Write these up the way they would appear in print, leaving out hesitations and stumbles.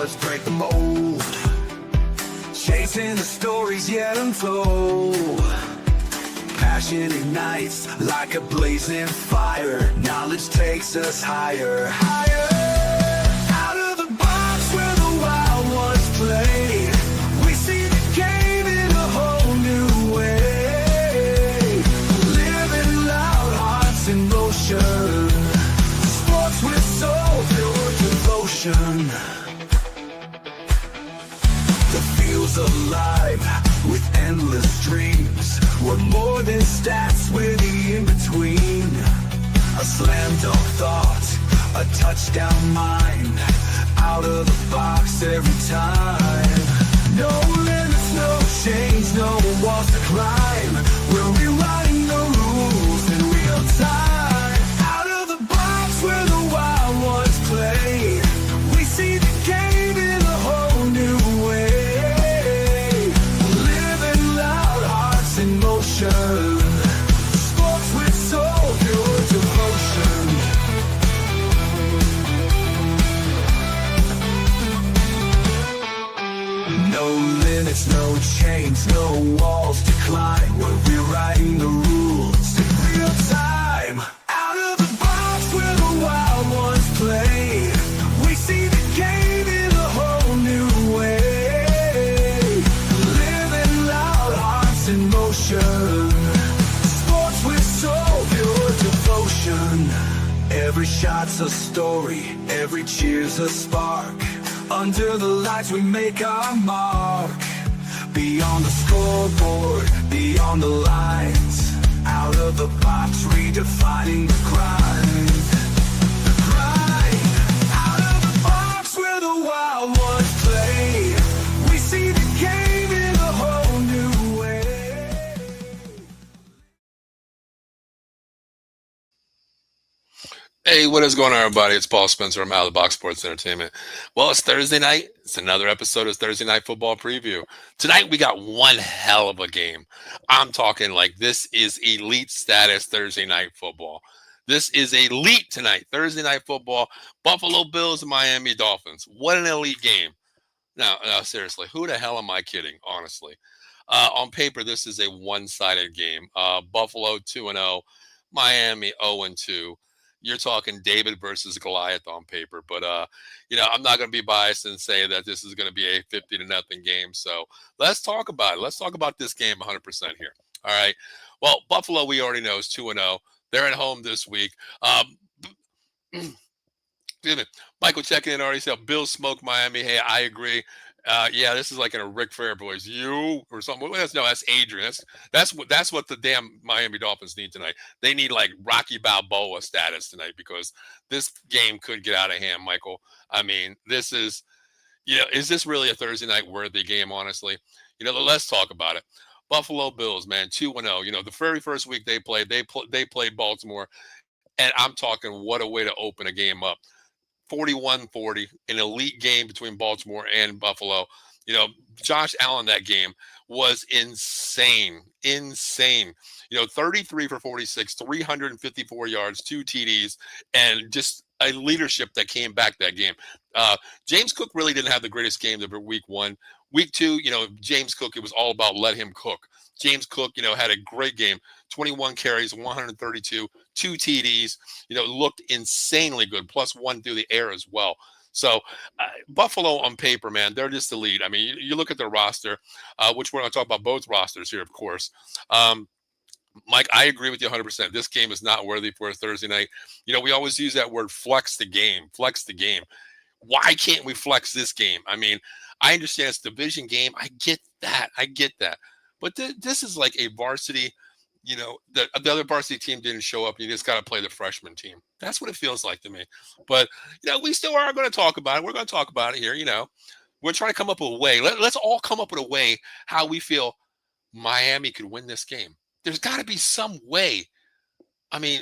let's break the mold. Chasing the stories yet untold. Passion ignites like a blazing fire. Knowledge takes us higher, higher. Out of the box where the wild ones play, we see the game in a whole new way. Living loud, hearts in motion. Sports with soul, pure devotion. The field's alive with endless dreams. We're more than stats, we're the in-between. A slam dunk thought, a touchdown mind. Out of the box every time. No limits, no chains, no walls to climb. We're rewriting the rules in real time. Out of the box where the wild ones play, we see the game in a whole new way. Living loud, hearts in motion. Sports with soul, pure devotion. No limits, no chains, no walls to climb. We're rewriting the rules in real time. Out of the box where the wild ones play, we see the game in a whole new way. Living loud, hearts in motion. Sports with soul, pure devotion. Every shot's a story, every cheer's a spark. Under the lights we make our mark. Beyond the scoreboard, beyond the lines. Out of the box, redefining the grind. The grind. Out of the box where the wild ones play, we see the game in a whole new way. Hey, what is going on, everybody? It's Paul Spencer. I'm out of the Box Sports Entertainment. Well, it's Thursday night. It's another episode of Thursday Night Football Preview. Tonight, we got one hell of a game. I'm talking like this is elite status Thursday Night Football. This is elite tonight, Thursday Night Football. Buffalo Bills and Miami Dolphins. What an elite game. Now, seriously, who the hell am I kidding, honestly? On paper, this is a one-sided game. Buffalo 2-0, Miami 0-2. You're talking David versus Goliath on paper, but I'm not going to be biased and say that this is going to be a 50-0 game. So let's talk about it. Let's talk about this game 100% here. All right. Well, Buffalo, we already know is 2-0. They're at home this week. Excuse me. Michael checking in already said Bills smoke Miami. Hey, I agree. Yeah, this is like in a Ric Flair voice, you or something. That's Adrian. That's what the damn Miami Dolphins need tonight. They need like Rocky Balboa status tonight because this game could get out of hand, Michael. I mean, this is this really a Thursday night worthy game? Honestly, let's talk about it. Buffalo Bills, man, 2-0. The very first week they played Baltimore, and I'm talking what a way to open a game up. 41-40, an elite game between Baltimore and Buffalo. Josh Allen, that game was insane. 33 for 46, 354 yards, 2 TDs, and just a leadership that came back that game. James Cook really didn't have the greatest game of week 1. Week 2, James Cook, it was all about let him cook. James Cook, had a great game, 21 carries, 132, 2 TDs, looked insanely good, +1 through the air as well. So Buffalo on paper, man, they're just the lead. I mean, you look at their roster, which we're going to talk about both rosters here, of course. Mike, I agree with you 100%. This game is not worthy for a Thursday night. We always use that word flex the game. Why can't we flex this game? I mean, I understand it's a division game. I get that. But this is like a varsity, the other varsity team didn't show up. You just got to play the freshman team. That's what it feels like to me. But, we still are going to talk about it. We're going to talk about it here, We're trying to come up with a way. Let's all come up with a way how we feel Miami could win this game. There's got to be some way. I mean,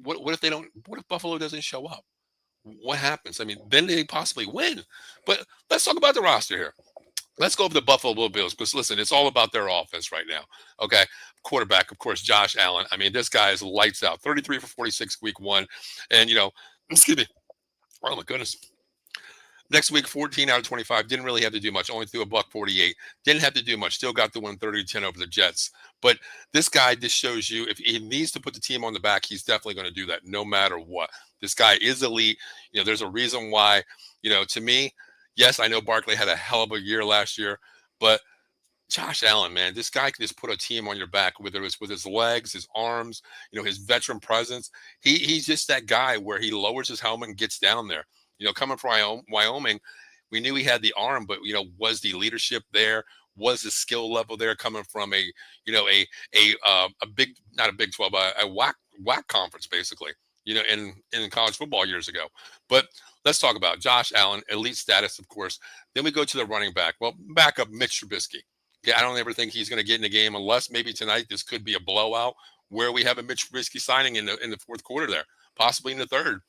what if Buffalo doesn't show up? What happens? I mean, then they possibly win. But let's talk about the roster here. Let's go over the Buffalo Bills because, listen, it's all about their offense right now. Okay. Quarterback, of course, Josh Allen. I mean, this guy is lights out. 33 for 46 week 1. And, excuse me. Oh, my goodness. Next week, 14 out of 25. Didn't really have to do much. Only threw a buck 48. Didn't have to do much. Still got the 130-10 over the Jets. But this guy just shows you if he needs to put the team on the back, he's definitely going to do that no matter what. This guy is elite. There's a reason why, to me, yes, I know Barkley had a hell of a year last year, but Josh Allen, man, this guy can just put a team on your back, whether it's with his legs, his arms, his veteran presence. He's just that guy where he lowers his helmet and gets down there. Coming from Wyoming, we knew he had the arm, but was the leadership there? Was the skill level there? Coming from a big, not a Big 12, a WAC conference, basically. In college football years ago. But let's talk about Josh Allen, elite status, of course. Then we go to the running back. Well, back up Mitch Trubisky. Okay, I don't ever think he's going to get in the game unless maybe tonight this could be a blowout where we have a Mitch Trubisky signing in the fourth quarter there, possibly in the third.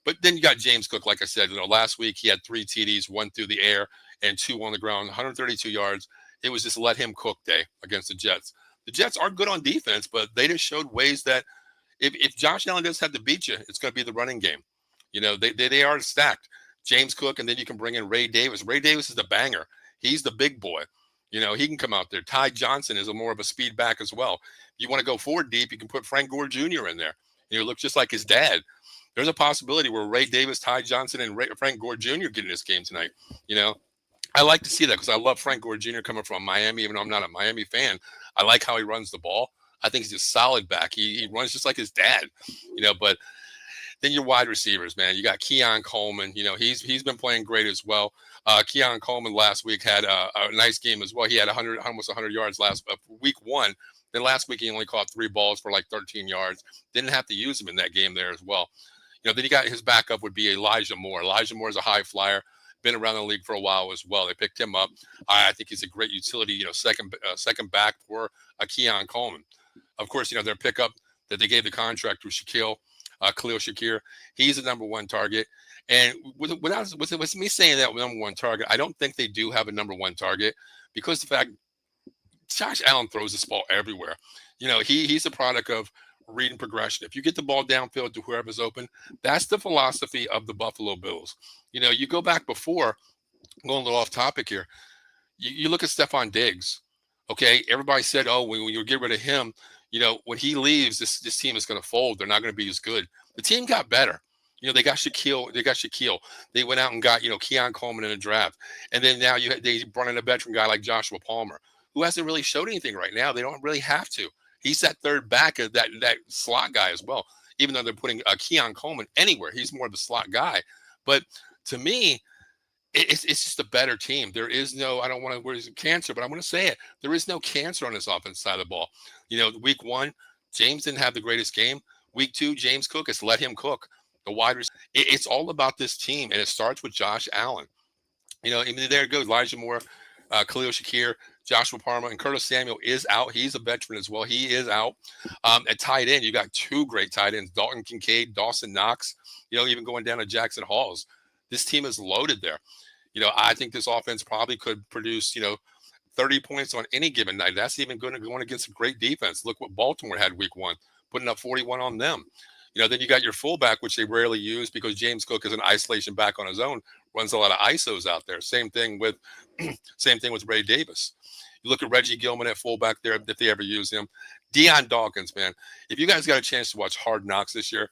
But then you got James Cook, like I said, last week he had 3 TDs, 1 through the air and 2 on the ground, 132 yards. It was just let him cook day against the Jets. The Jets are good on defense, but they just showed ways that if Josh Allen does have to beat you, it's going to be the running game. They are stacked. James Cook, and then you can bring in Ray Davis. Ray Davis is the banger. He's the big boy. He can come out there. Ty Johnson is more of a speed back as well. If you want to go forward deep, you can put Frank Gore Jr. in there. He looks just like his dad. There's a possibility where Ray Davis, Ty Johnson, and Frank Gore Jr. get in this game tonight. I like to see that because I love Frank Gore Jr. coming from Miami, even though I'm not a Miami fan. I like how he runs the ball. I think he's a solid back. He runs just like his dad, but then your wide receivers, man. You got Keon Coleman. He's been playing great as well. Keon Coleman last week had a nice game as well. He had almost 100 yards week 1. Then last week he only caught 3 balls for like 13 yards. Didn't have to use him in that game there as well. Then you got his backup would be Elijah Moore. Elijah Moore is a high flyer. Been around the league for a while as well. They picked him up. I think he's a great utility, second back for Keon Coleman. Of course, their pickup that they gave the contract to Khalil Shakir, he's the number 1 target. And with me saying that number 1 target, I don't think they do have a number 1 target because the fact Josh Allen throws this ball everywhere. He's a product of reading progression. If you get the ball downfield to whoever's open, that's the philosophy of the Buffalo Bills. You go back before, going a little off topic here, you look at Stephon Diggs. Okay, everybody said, oh, when you get rid of him, when he leaves, this team is going to fold. They're not going to be as good. The team got better. They got Shaquille. They went out and got, Keon Coleman in the draft. And then now they brought in a veteran guy like Joshua Palmer, who hasn't really showed anything right now. They don't really have to. He's that third back of that slot guy as well, even though they're putting Keon Coleman anywhere. He's more of the slot guy. But to me, it's just a better team. There is no, I don't want to where's cancer, but I'm going to say it. There is no cancer on this offense side of the ball. Week 1, James didn't have the greatest game. Week 2, James Cook has let him cook. The wide receiver. It's all about this team, and it starts with Josh Allen. Even there it goes. Elijah Moore, Khalil Shakir, Joshua Palmer, and Curtis Samuel is out. He's a veteran as well. He is out. At tight end, you got 2 great tight ends, Dalton Kincaid, Dawson Knox, even going down to Jackson Halls. This team is loaded there. I think this offense probably could produce, 30 points on any given night. That's even going against a great defense. Look what Baltimore had week 1, putting up 41 on them. Then you got your fullback, which they rarely use because James Cook is an isolation back on his own, runs a lot of ISOs out there. Same thing with Ray Davis. You look at Reggie Gilman at fullback there, if they ever use him. Deion Dawkins, man. If you guys got a chance to watch Hard Knocks this year,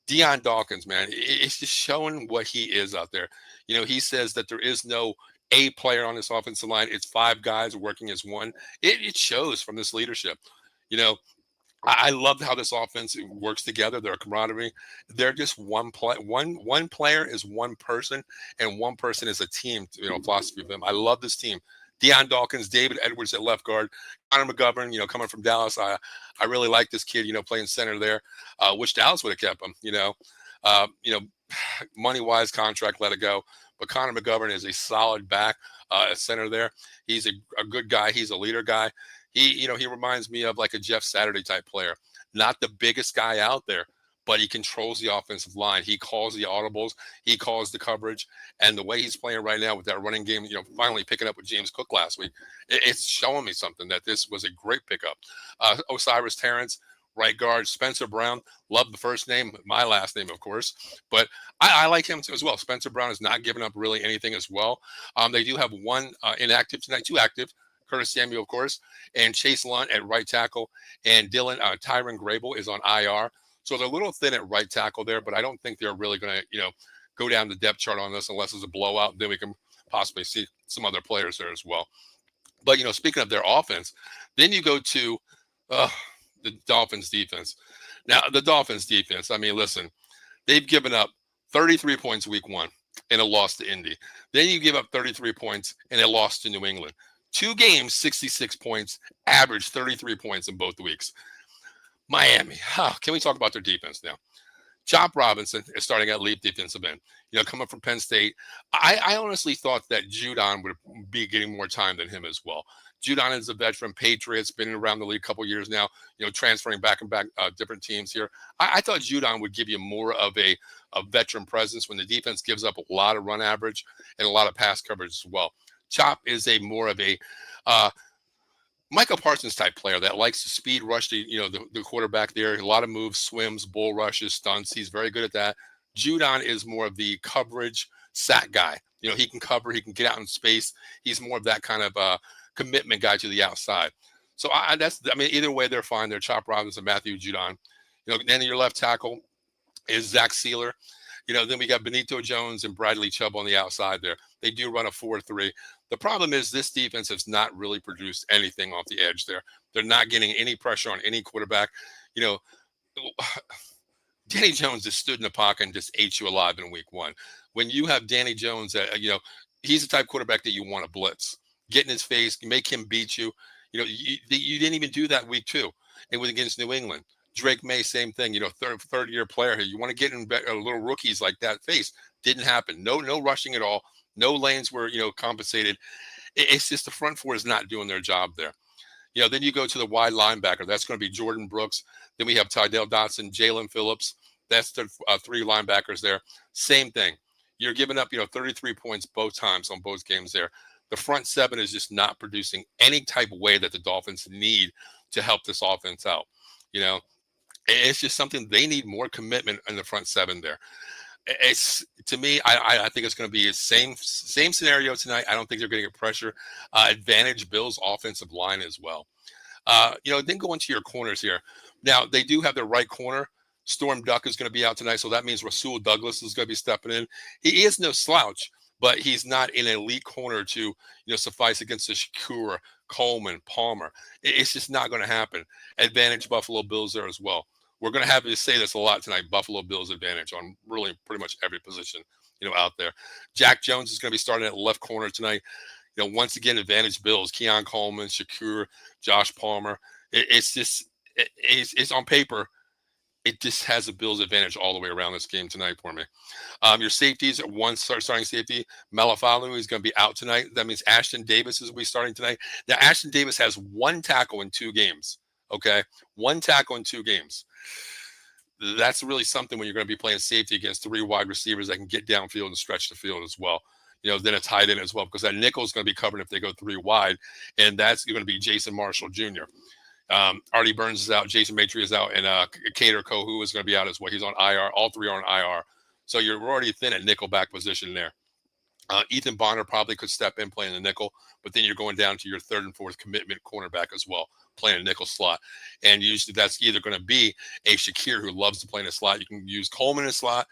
Deion Dawkins, man, it's just showing what he is out there. He says that there is no A player on this offensive line. It's 5 guys working as one. It shows from this leadership. I love how this offense works together. They're a camaraderie. They're just one player is one person, and one person is a team. Philosophy of them. I love this team. Deion Dawkins, David Edwards at left guard, Connor McGovern. Coming from Dallas, I really like this kid. Playing center there. Wish Dallas would have kept him. Money wise, contract let it go. But Connor McGovern is a solid back center there. He's a good guy. He's a leader guy. He reminds me of like a Jeff Saturday type player. Not the biggest guy out there, but he controls the offensive line. He calls the audibles. He calls the coverage. And the way he's playing right now with that running game, finally picking up with James Cook last week, it's showing me something that this was a great pickup. Osiris Terrence, Right guard, Spencer Brown. Love the first name, my last name, of course. But I like him too as well. Spencer Brown has not given up really anything as well. They do have one inactive tonight, two active. Curtis Samuel, of course, and Chase Lunt at right tackle. And Tyron Grable is on IR. So they're a little thin at right tackle there, but I don't think they're really going to, go down the depth chart on this unless it's a blowout. Then we can possibly see some other players there as well. But, speaking of their offense, then you go to the Dolphins defense. Now, the Dolphins defense, I mean, listen, they've given up 33 points week one and a loss to Indy. Then you give up 33 points and a loss to New England. 2 games, 66 points, average 33 points in both weeks. Miami, can we talk about their defense now? Chop Robinson is starting at lead defensive end. Coming from Penn State. I honestly thought that Judon would be getting more time than him as well. Judon is a veteran, Patriots, been around the league a couple years now, transferring back and back different teams here. I thought Judon would give you more of a veteran presence when the defense gives up a lot of run average and a lot of pass coverage as well. Chop is a more of a Michael Parsons type player that likes to speed rush the quarterback there. A lot of moves, swims, bull rushes, stunts. He's very good at that. Judon is more of the coverage sack guy. He can cover, he can get out in space. He's more of that kind of commitment guy to the outside. So either way, they're fine. They're Chop Robinson, Matthew Judon. Then your left tackle is Zach Sealer. Then we got Benito Jones and Bradley Chubb on the outside there. They do run a 4-3. The problem is this defense has not really produced anything off the edge there. They're not getting any pressure on any quarterback. Danny Jones just stood in the pocket and just ate you alive in week one. When you have Danny Jones, he's the type of quarterback that you want to blitz. Get in his face, make him beat you. You didn't even do that week 2. It was against New England. Drake May, same thing. Third year player here. You want to get in little rookies like that face. Didn't happen. No rushing at all. No lanes were compensated. It's just the front four is not doing their job there. Then you go to the wide linebacker. That's going to be Jordan Brooks. Then we have Tydell Dotson, Jalen Phillips. That's the 3 linebackers there. Same thing. You're giving up 33 points both times on both games there. The front 7 is just not producing any type of way that the Dolphins need to help this offense out. It's just something they need more commitment in the front 7 there. It's to me, I think it's going to be the same scenario tonight. I don't think they're going to get pressure. Advantage Bills offensive line as well. Then go into your corners here. Now they do have their right corner. Storm Duck is going to be out tonight, so that means Rasul Douglas is going to be stepping in. He is no slouch, but he's not an elite corner to suffice against the Shakur, Coleman, Palmer. It's just not going to happen. Advantage Buffalo Bills there as well. We're going to have to say this a lot tonight. Buffalo Bills advantage on really pretty much every position, out there. Jack Jones is going to be starting at left corner tonight. Once again, advantage Bills. Keon Coleman, Shakur, Josh Palmer. It's on paper. It just has a Bills advantage all the way around this game tonight for me. Your safeties, one starting safety, Malifalu is going to be out tonight. That means Ashton Davis is going to be starting tonight. Now, Ashton Davis has 1 tackle in 2 games. Okay, 1 tackle in 2 games. That's really something when you're going to be playing safety against 3 wide receivers that can get downfield and stretch the field as well. Then a tight end as well, because that nickel is going to be covered if they go 3 wide, and that's going to be Jason Marshall Jr. Artie Burns is out, Jason Matry is out, and Kader Kohu is going to be out as well. He's on IR. All 3 are on IR. So you're already thin at nickelback position there. Ethan Bonner probably could step in playing the nickel, but then you're going down to your 3rd and 4th commitment cornerback as well, playing a nickel slot. And usually that's either going to be a Shakir who loves to play in a slot. You can use Coleman in a slot.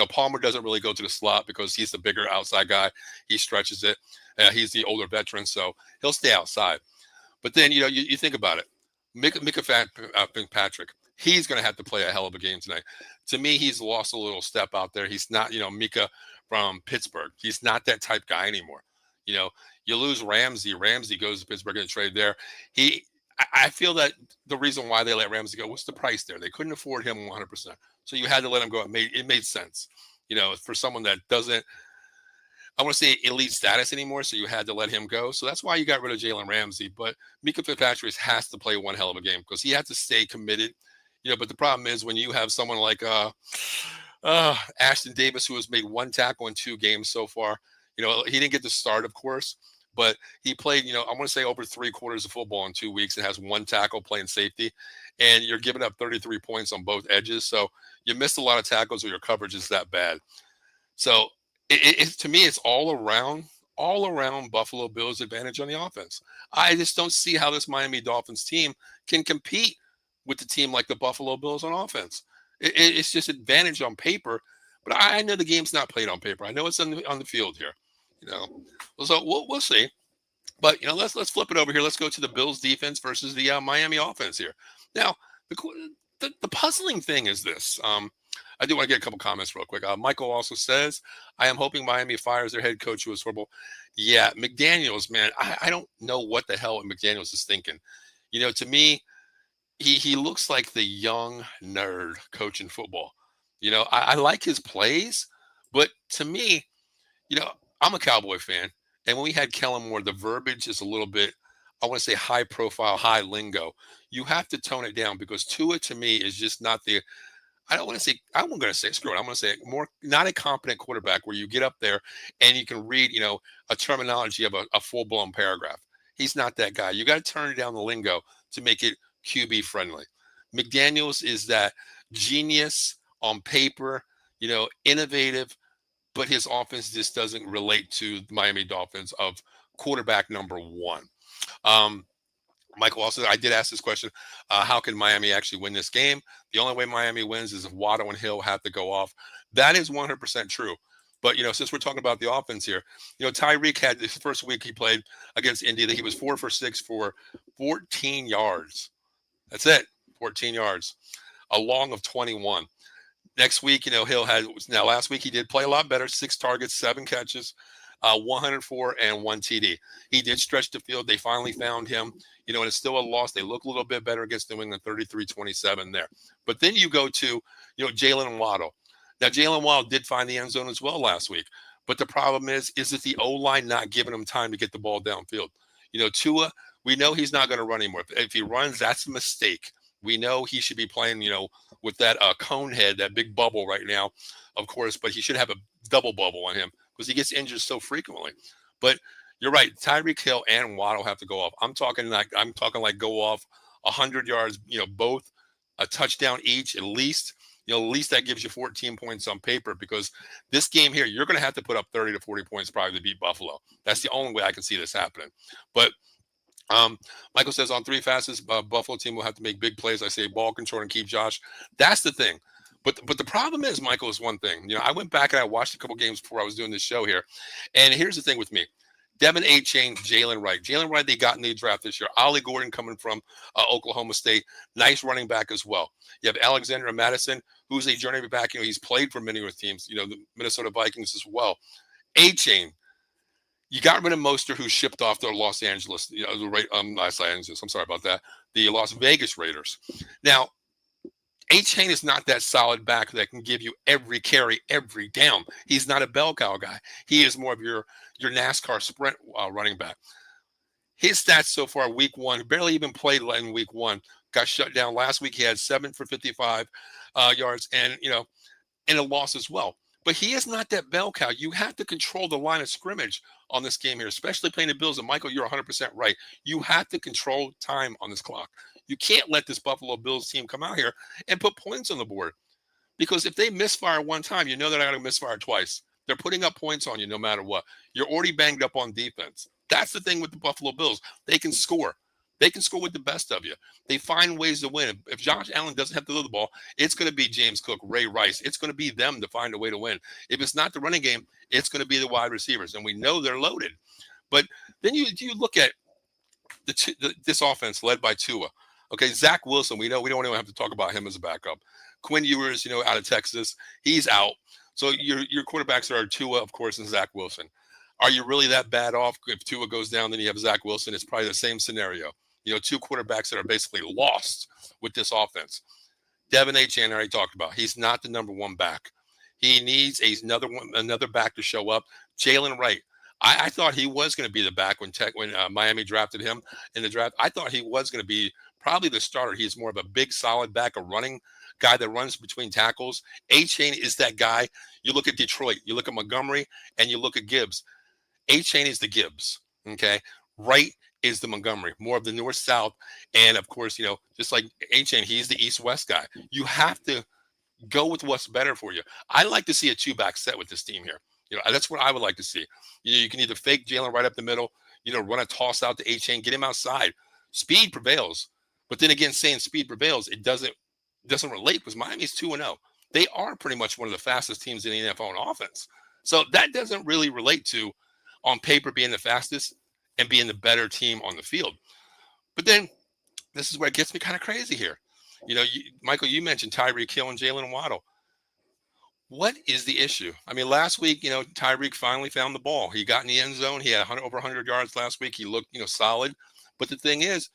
Palmer doesn't really go to the slot because he's the bigger outside guy. He stretches it. He's the older veteran, so he'll stay outside. But then, you think about it. Micah Fitzpatrick, he's going to have to play a hell of a game tonight. To me, he's lost a little step out there. He's not, Micah from Pittsburgh. He's not that type guy anymore. You lose Ramsey. Ramsey goes to Pittsburgh and trade there. I feel that the reason why they let Ramsey go, what's the price there? They couldn't afford him 100%. So you had to let him go. It made sense, for someone that doesn't, I want to say elite status anymore. So you had to let him go. So that's why you got rid of Jalen Ramsey. But Micah Fitzpatrick has to play one hell of a game because he has to stay committed. But the problem is when you have someone like Ashton Davis, who has made 1 tackle in 2 games so far, he didn't get the start, of course, but he played, I want to say over 3/4 of football in 2 weeks and has one tackle playing safety, and you're giving up 33 points on both edges. So you missed a lot of tackles or your coverage is that bad. So to me, it's all around Buffalo Bills advantage on the offense. I just don't see how this Miami Dolphins team can compete with the team like the Buffalo Bills on offense. It's just advantage on paper, but I know the game's not played on paper. I know it's on the field here, you know. So we'll see. But let's flip it over here. Let's go to the Bills defense versus the Miami offense here. Now, the puzzling thing is this. I do want to get a couple comments real quick. Michael also says, "I am hoping Miami fires their head coach who was horrible." Yeah, McDaniels, man, I don't know what the hell McDaniels is thinking. To me, he looks like the young nerd coaching football. I like his plays, but to me, you know, I'm a Cowboy fan, and when we had Kellen Moore, the verbiage is a little bit, I want to say, high profile, high lingo. You have to tone it down because Tua to me is just not the. I don't want to say. I'm going to say screw it. I'm going to say more not a competent quarterback where you get up there and you can read, a terminology of a full blown paragraph. He's not that guy. You got to turn down the lingo to make it QB friendly. McDaniels is that genius on paper, innovative, but his offense just doesn't relate to the Miami Dolphins of quarterback number one. Um, Michael also, I did ask this question: how can Miami actually win this game? The only way Miami wins is if Waddle and Hill have to go off. That is 100% true. But since we're talking about the offense here, Tyreek had this first week he played against Indy that he was 4 for 6 for 14 yards. That's it, 14 yards, a long of 21. Next week, Hill had now last week he did play a lot better, 6 targets, 7 catches, 104 and 1 TD. He did stretch the field. They finally found him, and it's still a loss. They look a little bit better against New England, 33-27 there. But then you go to, Jalen Waddle. Now, Jalen Waddle did find the end zone as well last week. But the problem is it the O-line not giving him time to get the ball downfield? Tua, we know he's not going to run anymore. If he runs, that's a mistake. We know he should be playing, with that cone head, that big bubble right now, of course, but he should have a double bubble on him because he gets injured so frequently. But you're right, Tyreek Hill and Waddle have to go off. I'm talking like go off 100 yards, both a touchdown each at least. At least that gives you 14 points on paper because this game here, you're going to have to put up 30 to 40 points probably to beat Buffalo. That's the only way I can see this happening. But Michael says on 3 fastest, Buffalo team will have to make big plays. I say ball control and keep Josh. That's the thing. But the problem is, Michael, is one thing. I went back and I watched a couple games before I was doing this show here. And here's the thing with me. Devin Achane, Jalen Wright. Jalen Wright, they got in the draft this year. Ollie Gordon coming from Oklahoma State. Nice running back as well. You have Alexander Madison, who's a journeyman back. He's played for many with teams, the Minnesota Vikings as well. Achane. You got rid of Mostert, who shipped off to Los Angeles, Los Angeles. I'm sorry about that. The Las Vegas Raiders. Now, Achane is not that solid back that can give you every carry, every down. He's not a bell cow guy. He is more of your NASCAR sprint running back. His stats so far, week 1, barely even played in week 1. Got shut down last week. He had 7 for 55 yards, and in a loss as well. But he is not that bell cow. You have to control the line of scrimmage on this game here, especially playing the Bills. And Michael, you're 100% right. You have to control time on this clock. You can't let this Buffalo Bills team come out here and put points on the board. Because if they misfire one time, they're not going to misfire twice. They're putting up points on you no matter what. You're already banged up on defense. That's the thing with the Buffalo Bills. They can score. They can score with the best of you. They find ways to win. If Josh Allen doesn't have to throw the ball, it's going to be James Cook, Ray Rice. It's going to be them to find a way to win. If it's not the running game, it's going to be the wide receivers. And we know they're loaded. But then you look at this offense led by Tua. Okay, Zach Wilson, we don't even have to talk about him as a backup. Quinn Ewers, out of Texas, he's out. So your quarterbacks are Tua, of course, and Zach Wilson. Are you really that bad off? If Tua goes down, then you have Zach Wilson. It's probably the same scenario. 2 quarterbacks that are basically lost with this offense. Devin Achane, I already talked about. He's not the number 1 back. He needs another back to show up. Jalen Wright. I thought he was going to be the back when Miami drafted him in the draft. I thought he was going to be probably the starter. He's more of a big, solid back, a running guy that runs between tackles. Achane is that guy. You look at Detroit, you look at Montgomery, and you look at Gibbs. Achane is the Gibbs. Okay. Right is the Montgomery, more of the north south. And of course, just like HN, he's the east west guy. You have to go with what's better for you. I like to see a two back set with this team here. That's what I would like to see. You can either fake Jalen right up the middle, run a toss out to HN, get him outside. Speed prevails. But then again, saying speed prevails, it doesn't relate because Miami's 2-0. They are pretty much one of the fastest teams in the NFL on offense. So that doesn't really relate to on paper being the fastest and being the better team on the field. But then this is where it gets me kind of crazy here. Michael, you mentioned Tyreek Hill and Jalen Waddle. What is the issue? I mean, last week, Tyreek finally found the ball. He got in the end zone. He had over 100 yards last week. He looked, solid. But the thing is,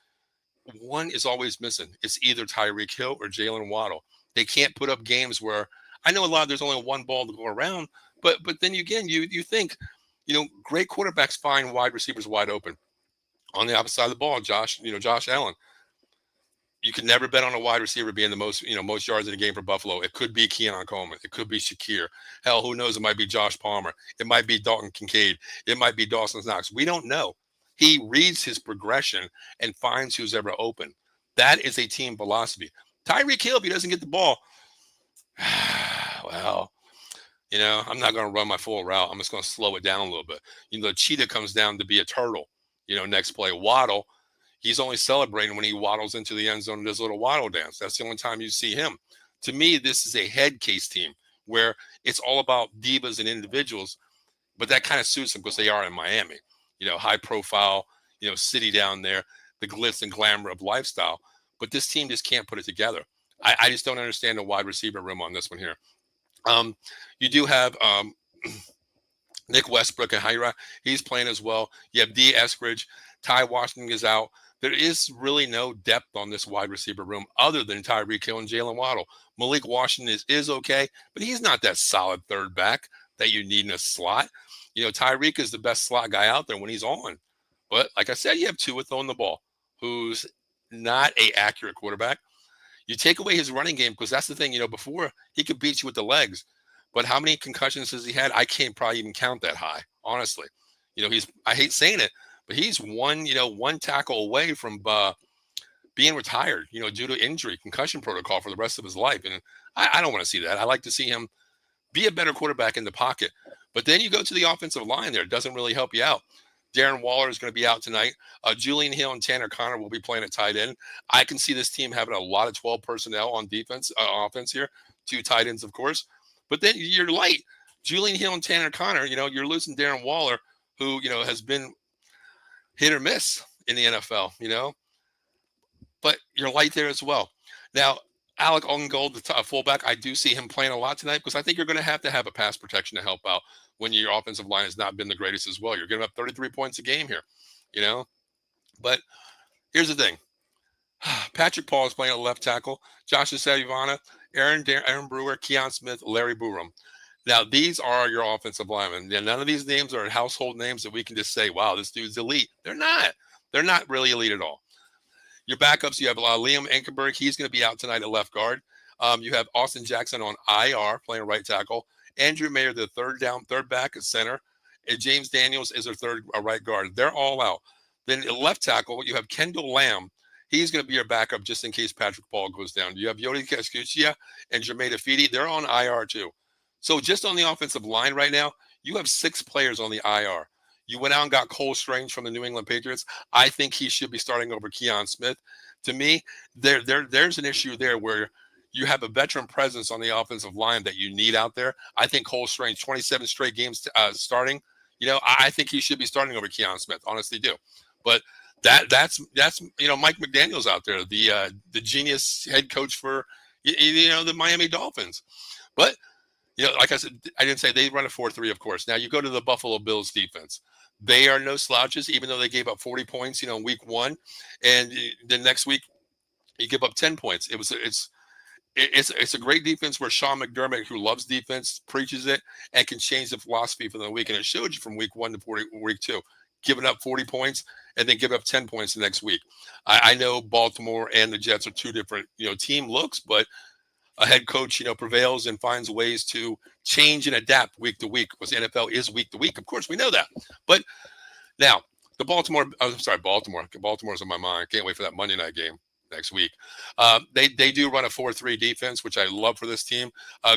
one is always missing. It's either Tyreek Hill or Jalen Waddle. They can't put up games where I know there's only one ball to go around, but then again, you think, great quarterbacks find wide receivers wide open. On the opposite side of the ball, Josh Allen. You can never bet on a wide receiver being the most yards in the game for Buffalo. It could be Keon Coleman. It could be Shakir. Hell, who knows? It might be Josh Palmer. It might be Dalton Kincaid. It might be Dawson Knox. We don't know. He reads his progression and finds who's ever open. That is a team philosophy. Tyreek Hill, if he doesn't get the ball, well, I'm not going to run my full route. I'm just going to slow it down a little bit. The cheetah comes down to be a turtle. Next play, Waddle. He's only celebrating when he waddles into the end zone and does a little waddle dance. That's the only time you see him. To me, this is a head case team where it's all about divas and individuals, but that kind of suits them because they are in Miami. High profile, city down there, the glitz and glamour of lifestyle. But this team just can't put it together. I just don't understand the wide receiver room on this one here. You do have Nick Westbrook and Hyra. He's playing as well. You have D. Eskridge. Ty Washington is out. There is really no depth on this wide receiver room other than Tyreek Hill and Jalen Waddle. Malik Washington is okay, but he's not that solid third back that you need in a slot. Tyreek is the best slot guy out there when he's on. But like I said, you have Tua throwing the ball, who's not a accurate quarterback. You take away his running game because that's the thing. Before he could beat you with the legs, but how many concussions has he had? I can't probably even count that high, honestly. I hate saying it, but he's one tackle away from being retired, due to injury, concussion protocol for the rest of his life. And I don't want to see that. I like to see him be a better quarterback in the pocket. But then you go to the offensive line there. It doesn't really help you out. Darren Waller is going to be out tonight. Julian Hill and Tanner Connor will be playing at tight end. I can see this team having a lot of 12 personnel on offense here. 2 tight ends, of course. But then you're light. Julian Hill and Tanner Connor, you're losing Darren Waller, who, has been hit or miss in the NFL, but you're light there as well. Now, Alec Ongold, the fullback, I do see him playing a lot tonight because I think you're going to have a pass protection to help out when your offensive line has not been the greatest as well. You're giving up 33 points a game here, But here's the thing. Patrick Paul is playing at left tackle. Josh Savivana, Aaron Brewer, Keon Smith, Larry Borom. Now, these are your offensive linemen. None of these names are household names that we can just say, wow, this dude's elite. They're not. They're not really elite at all. Your backups, you have Liam Ankenberg. He's going to be out tonight at left guard. You have Austin Jackson on IR playing right tackle. Andrew Mayer, the third back at center. And James Daniels is their third right guard. They're all out. Then at left tackle, you have Kendall Lamb. He's going to be your backup just in case Patrick Paul goes down. You have Yodi Cascuccia and Jermaine Afidi. They're on IR too. So just on the offensive line right now, you have 6 players on the IR. You went out and got Cole Strange from the New England Patriots. I think he should be starting over Keon Smith. To me, there's an issue there where you have a veteran presence on the offensive line that you need out there. I think Cole Strange, 27 straight games starting, I think he should be starting over Keon Smith. Honestly do. But that's Mike McDaniel's out there, the genius head coach for the Miami Dolphins. But like I said, I didn't say they run a 4-3, of course. Now you go to the Buffalo Bills defense. They are no slouches, even though they gave up 40 points, in week 1, and the next week you give up 10 points. It's a great defense where Sean McDermott, who loves defense, preaches it and can change the philosophy for the week. And it showed you from week 1 to week 2, giving up 40 points and then giving up 10 points the next week. I know Baltimore and the Jets are 2 different, team looks, but a head coach, prevails and finds ways to change and adapt week to week because the NFL is week to week. Of course, we know that. But now The Baltimore, I'm sorry, Baltimore. Baltimore's on my mind. Can't wait for that Monday night game next week. They do run a 4-3 defense, which I love for this team.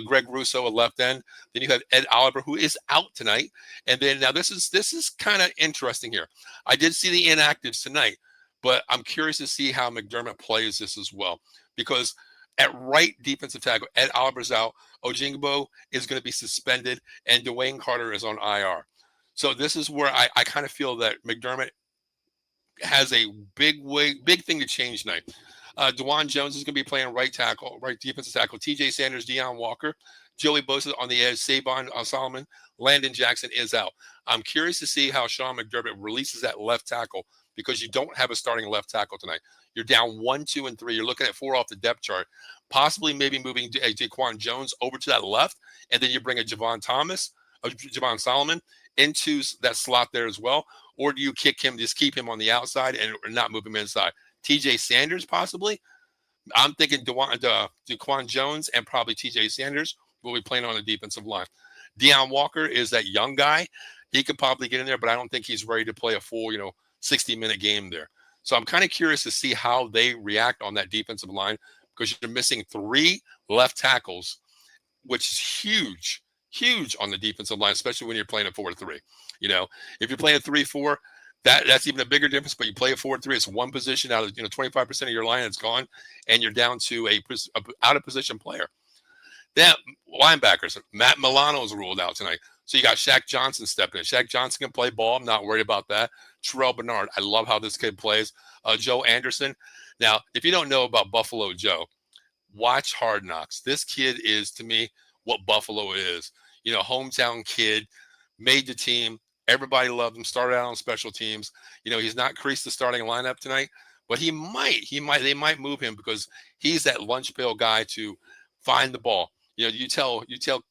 Greg Russo, a left end. Then you have Ed Oliver, who is out tonight. And then now this is kind of interesting here. I did see the inactives tonight, but I'm curious to see how McDermott plays this as well, because at right defensive tackle, Ed Oliver's out. Ojingbo is going to be suspended, and Dwayne Carter is on IR. So this is where I kind of feel that McDermott has a big thing to change tonight. Dewan Jones is going to be playing right tackle, right defensive tackle. T.J. Sanders, Deion Walker, Joey Bosa on the edge, Savon Solomon, Landon Jackson is out. I'm curious to see how Sean McDermott releases that left tackle, because you don't have a starting left tackle tonight. You're down 1, 2, and 3. You're looking at 4 off the depth chart. Possibly maybe moving Daquan Jones over to that left, and then you bring a Javon Solomon into that slot there as well. Or do you kick him, just keep him on the outside and not move him inside? TJ Sanders, possibly. I'm thinking Daquan Jones and probably TJ Sanders will be playing on the defensive line. Deion Walker is that young guy. He could probably get in there, but I don't think he's ready to play a full, 60-minute game there. So I'm kind of curious to see how they react on that defensive line, because you're missing 3 left tackles, which is huge on the defensive line, especially when you're playing a 4-3. If you're playing a 3-4, that's even a bigger difference. But you play a 4-3, it's one position out of 25% of your line that's gone, and you're down to a out of position player. Then linebackers, Matt Milano is ruled out tonight. So you got Shaq Johnson stepping in. Shaq Johnson can play ball. I'm not worried about that. Terrell Bernard, I love how this kid plays. Joe Anderson. Now, if you don't know about Buffalo Joe, watch Hard Knocks. This kid is, to me, what Buffalo is. Hometown kid, made the team. Everybody loved him. Started out on special teams. He's not creased the starting lineup tonight, but they might move him, because he's that lunch pail guy to find the ball. You tell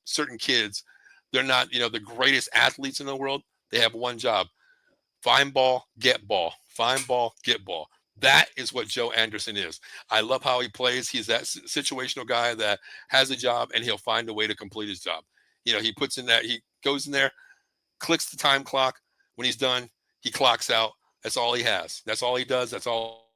certain kids they're not, the greatest athletes in the world. They have one job: find ball, get ball. Find ball, get ball. That is what Joe Anderson is. I love how he plays. He's that situational guy that has a job, and he'll find a way to complete his job. He puts in that, he goes in there, clicks the time clock. When he's done, he clocks out. That's all he has. That's all he does. That's all.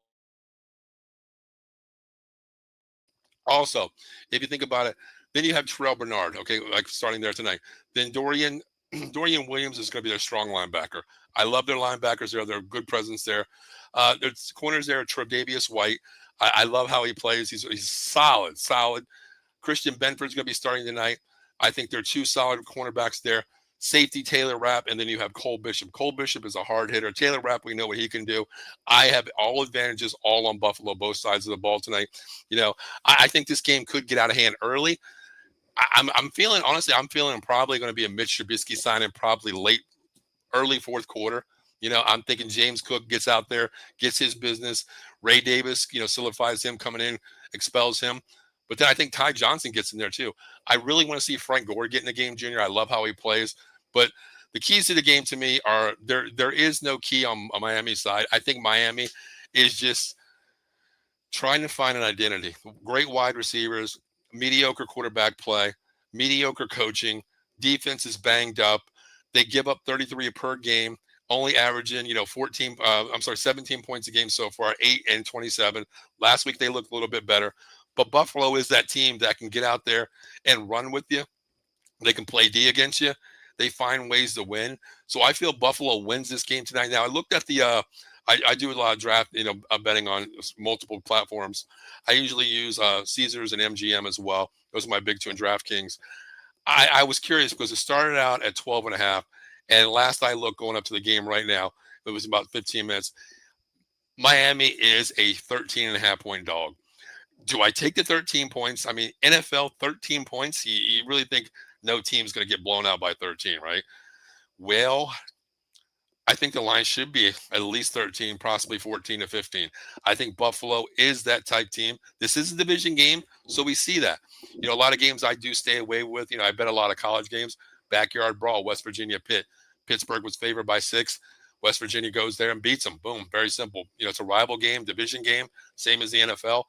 Also, if you think about it, then you have Terrell Bernard, okay, like starting there tonight. Then Dorian Williams is going to be their strong linebacker. I love their linebackers there. They're a good presence there. There's corners there, Tre'Davious White. I love how he plays. He's solid. Christian Benford's going to be starting tonight. I think they're 2 solid cornerbacks there. Safety, Taylor Rapp, and then you have Cole Bishop. Cole Bishop is a hard hitter. Taylor Rapp, we know what he can do. I have all advantages all on Buffalo, both sides of the ball tonight. I think this game could get out of hand early. I'm feeling probably going to be a Mitch Trubisky signing, probably early fourth quarter. I'm thinking James Cook gets out there, gets his business. Ray Davis, solidifies him coming in, expels him. But then I think Ty Johnson gets in there too. I really want to see Frank Gore get in the game, Junior. I love how he plays. But the keys to the game to me are there is no key on Miami's side. I think Miami is just trying to find an identity. Great wide receivers, mediocre quarterback play, mediocre coaching. Defense is banged up. They give up 33 per game, only averaging, 17 points a game so far, 8 and 27. Last week they looked a little bit better. But Buffalo is that team that can get out there and run with you. They can play D against you. They find ways to win. So I feel Buffalo wins this game tonight. Now, I looked at the I do a lot of draft, betting on multiple platforms. I usually use Caesars and MGM as well. Those are my big 2 in DraftKings. I was curious because it started out at 12.5. And last I looked, going up to the game right now, it was about 15 minutes. Miami is a 13.5 point dog. Do I take the 13 points? I mean, NFL 13 points. You really think no team's going to get blown out by 13, right? Well, I think the line should be at least 13, possibly 14 to 15. I think Buffalo is that type team. This is a division game, so we see that. A lot of games I do stay away with. I bet a lot of college games. Backyard brawl, West Virginia, Pitt. Pittsburgh was favored by 6. West Virginia goes there and beats them. Boom, very simple. It's a rival game, division game, same as the NFL.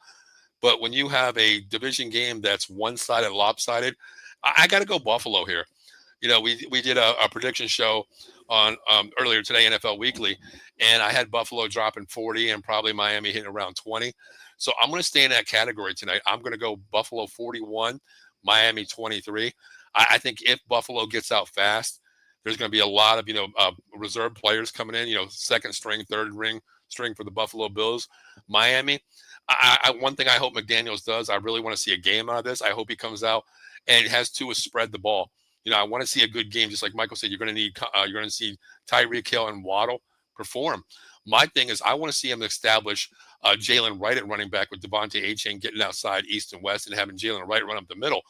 But when you have a division game that's one-sided, lopsided, I got to go Buffalo here. we did a prediction show on earlier today, NFL Weekly, and I had Buffalo dropping 40 and probably Miami hitting around 20. So I'm going to stay in that category tonight. I'm going to go Buffalo 41, Miami 23. I think if Buffalo gets out fast, there's going to be a lot of reserve players coming in. Second string, third string for the Buffalo Bills. Miami. One thing I hope McDaniels does. I really want to see a game out of this. I hope he comes out and has Tua spread the ball. I want to see a good game. Just like Michael said, you're going to see Tyreek Hill and Waddle perform. My thing is, I want to see him establish Jalen Wright at running back with Devontae A-Chain getting outside east and west and having Jalen Wright run up the middle.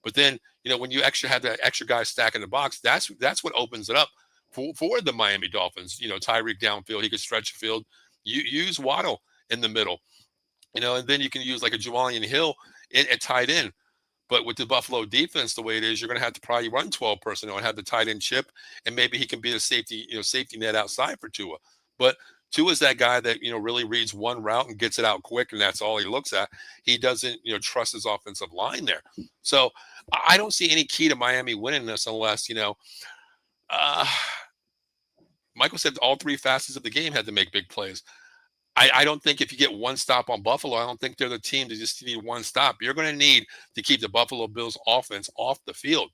But then, when you have that extra guy stacking the box, that's what opens it up for the Miami Dolphins. Tyreek downfield, he could stretch the field. You use Waddle in the middle, and then you can use like a Julian Hill at tight end. But with the Buffalo defense, the way it is, you're going to have to probably run 12 personnel and have the tight end chip, and maybe he can be a safety net outside for Tua. But Tua is that guy that really reads one route and gets it out quick, and that's all he looks at. He doesn't trust his offensive line there. So I don't see any key to Miami winning this unless Michael said all three facets of the game had to make big plays. I don't think if you get one stop on Buffalo, I don't think they're the team to just need one stop. You're going to need to keep the Buffalo Bills offense off the field.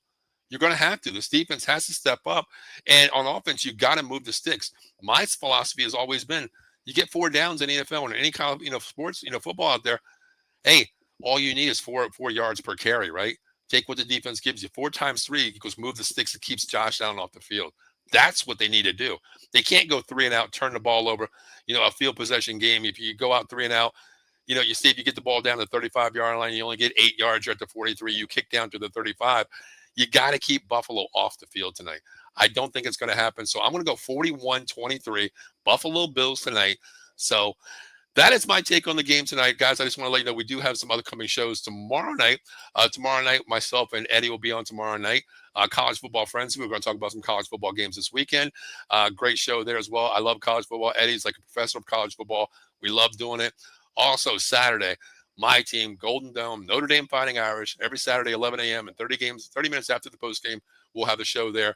You're going to have to. This defense has to step up. And on offense, you got to move the sticks. My philosophy has always been, you get 4 downs in the NFL and any kind of sports, football out there. Hey, all you need is 4 yards per carry, right? Take what the defense gives you. 4 times 3 equals move the sticks. It keeps Josh Allen off the field. That's what they need to do. They can't go 3 and out, turn the ball over. A field possession game. If you go out 3 and out, you see if you get the ball down to the 35-yard line, you only get 8 yards. You're at the 43. You kick down to the 35. You got to keep Buffalo off the field tonight. I don't think it's going to happen. So I'm going to go 41-23, Buffalo Bills tonight. So that is my take on the game tonight, guys. I just want to let you know we do have some other coming shows tomorrow night. Tomorrow night, myself and Eddie will be on tomorrow night. College Football Frenzy. We're going to talk about some college football games this weekend. Great show there as well. I love college football. Eddie's like a professor of college football. We love doing it. Also, Saturday, my team, Golden Dome, Notre Dame Fighting Irish, every Saturday, 11 a.m. and 30 minutes after the post game, we'll have the show there.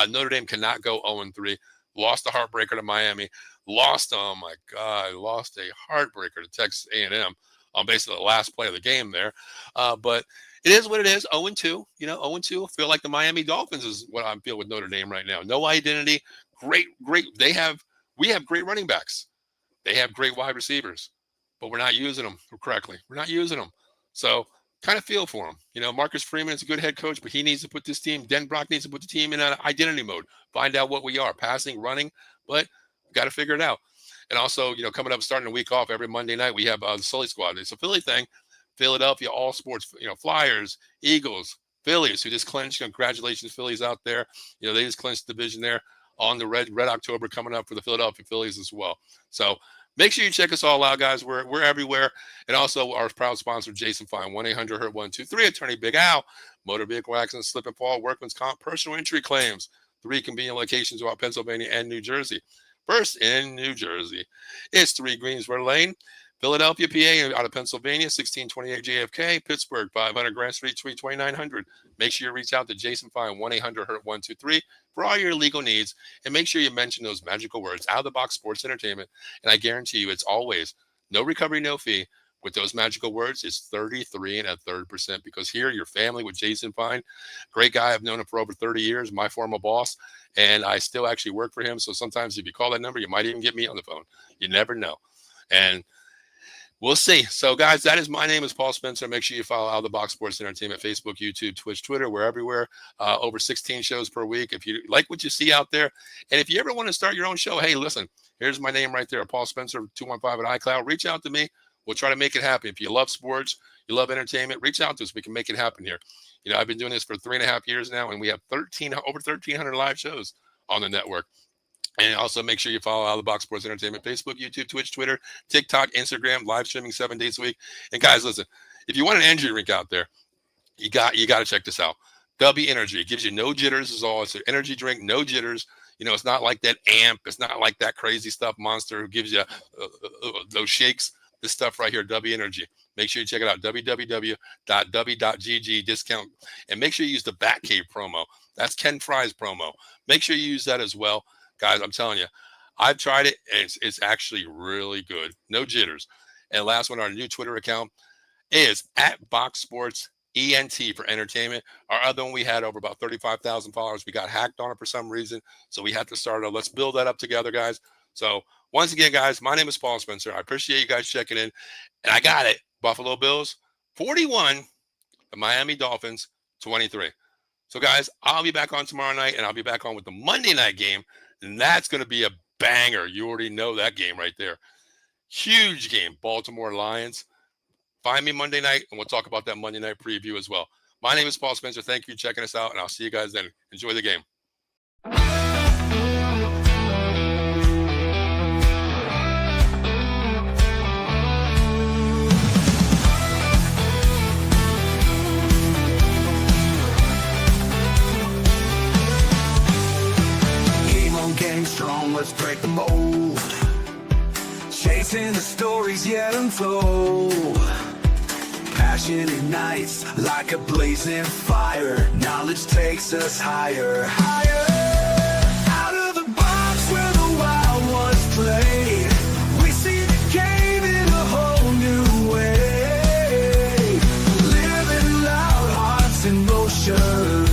Notre Dame cannot go 0-3. Lost a heartbreaker to Miami. Lost a heartbreaker to Texas A&M on basically the last play of the game there. But it is what it is, 0-2. 0-2. I feel like the Miami Dolphins is what I feel with Notre Dame right now. No identity. Great. We have great running backs. They have great wide receivers, but we're not using them correctly. We're not using them. So kind of feel for him. Marcus Freeman is a good head coach, but he needs to put this team, Den Brock needs to put the team in an identity mode, find out what we are, passing, running, but we got to figure it out. And also, coming up, starting the week off, every Monday night, we have the Sully Squad. It's a Philly thing. Philadelphia, all sports, Flyers, Eagles, Phillies, who just clinched. Congratulations, Phillies out there. They just clinched the division there on the Red October coming up for the Philadelphia Phillies as well. So make sure you check us all out, guys. We're everywhere. And also our proud sponsor, Jason Fine, 1-800-HURT-123, Attorney Big Al, motor vehicle accident, slip and fall, workman's comp, personal injury claims, 3 convenient locations throughout Pennsylvania and New Jersey. First in New Jersey, it's 3 Greensboro Lane, Philadelphia, PA, out of Pennsylvania, 1628 JFK, Pittsburgh, 500 Grant Street, Suite 2900. Make sure you reach out to Jason Fine, 1-800-HURT-123 for all your legal needs. And make sure you mention those magical words, Out of the Box Sports Entertainment. And I guarantee you it's always no recovery, no fee. With those magical words, it's 33 1/3%, because here, your family with Jason Fine, great guy. I've known him for over 30 years, my former boss, and I still actually work for him. So sometimes if you call that number, you might even get me on the phone. You never know. And we'll see. So, guys, my name is Paul Spencer. Make sure you follow Out of the Box Sports Entertainment, Facebook, YouTube, Twitch, Twitter. We're everywhere. Over 16 shows per week. If you like what you see out there, and if you ever want to start your own show, hey, listen, here's my name right there, Paul Spencer, 215 at iCloud. Reach out to me. We'll try to make it happen. If you love sports, you love entertainment, reach out to us. We can make it happen here. I've been doing this for 3.5 years now, and we have over 1,300 live shows on the network. And also make sure you follow Out of the Box Sports Entertainment, Facebook, YouTube, Twitch, Twitter, TikTok, Instagram, live streaming 7 days a week. And guys, listen, if you want an energy drink out there, you got to check this out. W Energy. It gives you no jitters is all. It's an energy drink, no jitters. It's not like that Amp. It's not like that crazy stuff Monster who gives you those shakes. This stuff right here, W Energy. Make sure you check it out, www.w.gg discount. And make sure you use the Batcave promo. That's Ken Fry's promo. Make sure you use that as well. Guys, I'm telling you, I've tried it, and it's actually really good. No jitters. And last one, our new Twitter account is at Box Sports ENT for entertainment. Our other one, we had over about 35,000 followers. We got hacked on it for some reason, so we had to start it. Let's build that up together, guys. So once again, guys, my name is Paul Spencer. I appreciate you guys checking in. And I got it. Buffalo Bills 41, the Miami Dolphins 23. So, guys, I'll be back on tomorrow night, and I'll be back on with the Monday night game. And that's going to be a banger. You already know that game right there. Huge game, Baltimore Lions. Find me Monday night, and we'll talk about that Monday night preview as well. My name is Paul Spencer. Thank you for checking us out, and I'll see you guys then. Enjoy the game. Game on game strong, let's break the mold. Chasing the stories yet untold. Passion ignites like a blazing fire. Knowledge takes us higher, higher. Out of the box where the wild ones play. We see the game in a whole new way. Living loud, hearts in motion.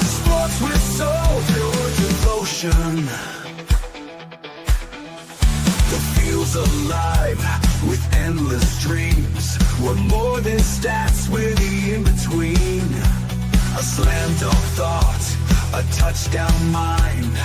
Sports with soul, pure devotion. Feels alive with endless dreams. We're more than stats, we're the in-between. A slam dunk thought, a touchdown mind.